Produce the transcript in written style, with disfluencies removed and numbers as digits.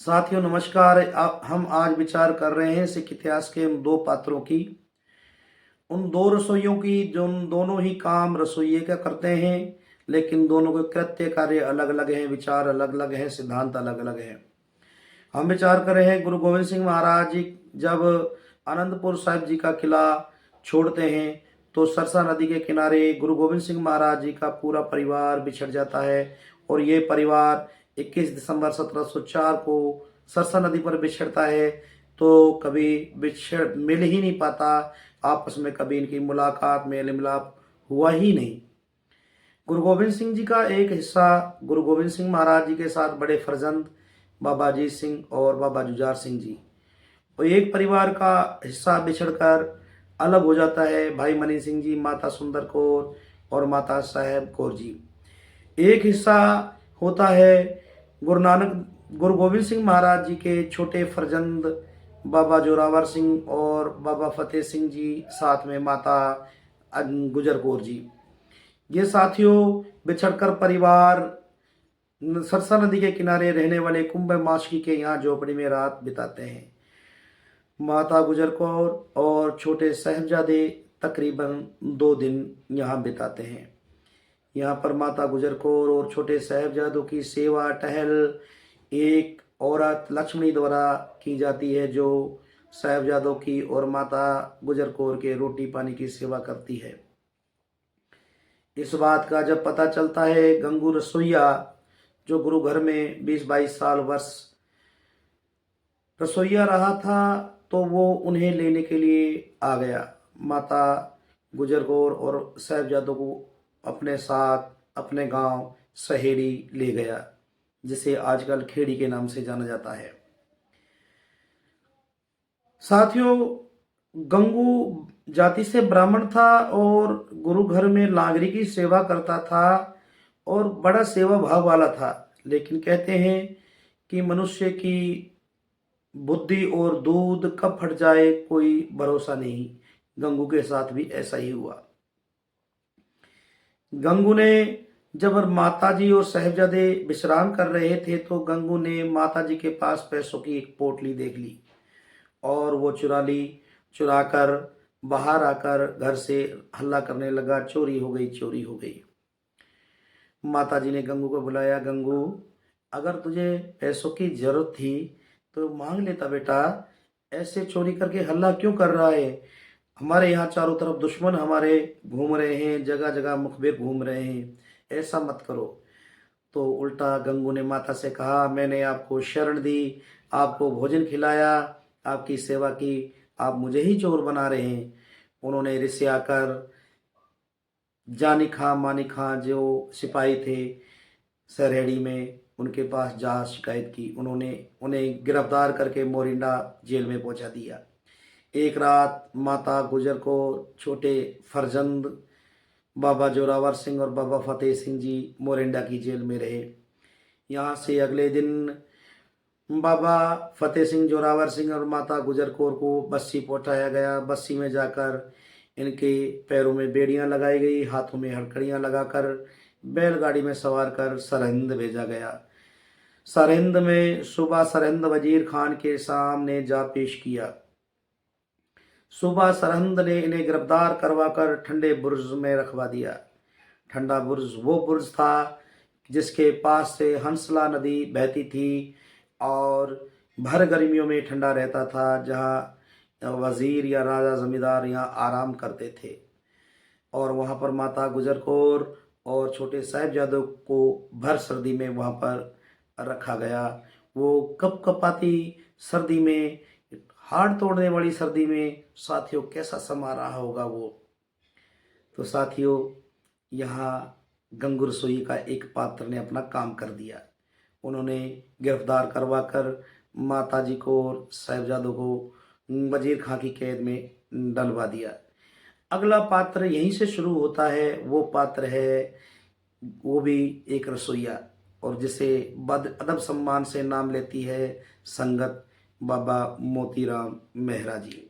साथियों नमस्कार। हम आज विचार कर रहे हैं सिख इतिहास के उन दो पात्रों की, उन दो रसोइयों की जो दोनों ही काम रसोइये का करते हैं, लेकिन दोनों के कृत्य कार्य अलग अलग हैं, विचार अलग अलग हैं, सिद्धांत अलग अलग हैं। हम विचार कर रहे हैं गुरु गोविंद सिंह महाराज जी जब आनंदपुर साहिब जी का किला छोड़ते हैं तो सरसा नदी के किनारे गुरु गोविंद सिंह महाराज जी का पूरा परिवार बिछड़ जाता है और ये परिवार 21 दिसंबर 1704 को सरसा नदी पर बिछड़ता है। तो कभी बिछड़ मिल ही नहीं पाता, आपस में कभी इनकी मुलाकात मेल मिलाप हुआ ही नहीं। गुरु गोविंद सिंह जी का एक हिस्सा गुरु गोविंद सिंह महाराज जी के साथ बड़े फर्जंद बाबा अजीत सिंह और बाबा जुझार सिंह जी, और एक परिवार का हिस्सा बिछड़कर अलग हो जाता है। भाई मनी सिंह जी, माता सुंदर कौर और माता साहेब कौर जी। एक हिस्सा होता है गुरु गोविंद सिंह महाराज जी के छोटे फर्जंद बाबा जोरावर सिंह और बाबा फतेह सिंह जी, साथ में माता गुजर कौर जी। ये साथियों बिछड़कर परिवार सरसा नदी के किनारे रहने वाले कुंभ माशकी के यहाँ झोपड़ी में रात बिताते हैं। माता गुजर कौर और छोटे साहिबजादे तकरीबन 2 दिन यहाँ बिताते हैं। यहाँ पर माता गुजर कौर और छोटे साहिबजादों की सेवा टहल एक औरत लक्ष्मणी द्वारा की जाती है, जो साहिबजादों की और माता गुजर कौर के रोटी पानी की सेवा करती है। इस बात का जब पता चलता है, गंगू रसोइया जो गुरु घर में 20-22 साल वर्ष रसोइया रहा था, तो वो उन्हें लेने के लिए आ गया। माता गुजर कौर और साहिबजादों को अपने साथ अपने गांव सहेड़ी ले गया, जिसे आजकल खेड़ी के नाम से जाना जाता है। साथियों, गंगू जाति से ब्राह्मण था और गुरु घर में लांगरी की सेवा करता था और बड़ा सेवा भाव वाला था। लेकिन कहते हैं कि मनुष्य की बुद्धि और दूध कब फट जाए कोई भरोसा नहीं। गंगू के साथ भी ऐसा ही हुआ। गंगू ने जब माता जी और साहिबजादे विश्राम कर रहे थे तो गंगू ने माता जी के पास पैसों की एक पोटली देख ली और वो चुरा कर बाहर आकर घर से हल्ला करने लगा, चोरी हो गई, चोरी हो गई। माता जी ने गंगू को बुलाया, गंगू अगर तुझे पैसों की जरूरत थी तो मांग लेता बेटा, ऐसे चोरी करके हल्ला क्यों कर रहा है? हमारे यहाँ चारों तरफ दुश्मन हमारे घूम रहे हैं, जगह जगह मुखबिर घूम रहे हैं, ऐसा मत करो। तो उल्टा गंगू ने माता से कहा, मैंने आपको शरण दी, आपको भोजन खिलाया, आपकी सेवा की, आप मुझे ही चोर बना रहे हैं। उन्होंने रिसिया कर जानी खां मानी खां जो सिपाही थे सरेड़ी में, उनके पास जा शिकायत की। उन्होंने उन्हें गिरफ्तार करके मोरिंडा जेल में पहुंचा दिया। एक रात माता गुजर को छोटे फर्जंद बाबा जोरावर सिंह और बाबा फतेह सिंह जी मोरिंडा की जेल में रहे। यहाँ से अगले दिन बाबा फतेह सिंह, जोरावर सिंह और माता गुजर कौर को बस्सी पहुंचाया गया। बस्सी में जाकर इनके पैरों में बेड़ियां लगाई गई, हाथों में हड़कड़ियां लगाकर बैलगाड़ी में सवार कर सरहिंद भेजा गया। सरहिंद में सुबह सरहिंद वजीर खान के सामने जा पेश किया। सुबह सरहिंद ने इन्हें गिरफ्तार करवाकर ठंडे बुर्ज में रखवा दिया। ठंडा बुर्ज वो बुर्ज था जिसके पास से हंसला नदी बहती थी और भर गर्मियों में ठंडा रहता था, जहाँ वजीर या राजा जमींदार यहाँ आराम करते थे। और वहाँ पर माता गुजर कौर और छोटे साहिबजादों को भर सर्दी में वहाँ पर रखा गया। वो कपकपाती सर्दी में, हाड़ तोड़ने वाली सर्दी में साथियों कैसा समा रहा होगा वो। तो साथियों, यहाँ गंगू रसोई का एक पात्र ने अपना काम कर दिया। उन्होंने गिरफ्तार करवा कर माता जी को और साहिबजादों को वजीर खां की कैद में डलवा दिया। अगला पात्र यहीं से शुरू होता है। वो पात्र है, वो भी एक रसोइया, और जिसे बद अदब सम्मान से नाम लेती है संगत बाबा मोतीराम मेहरा जी।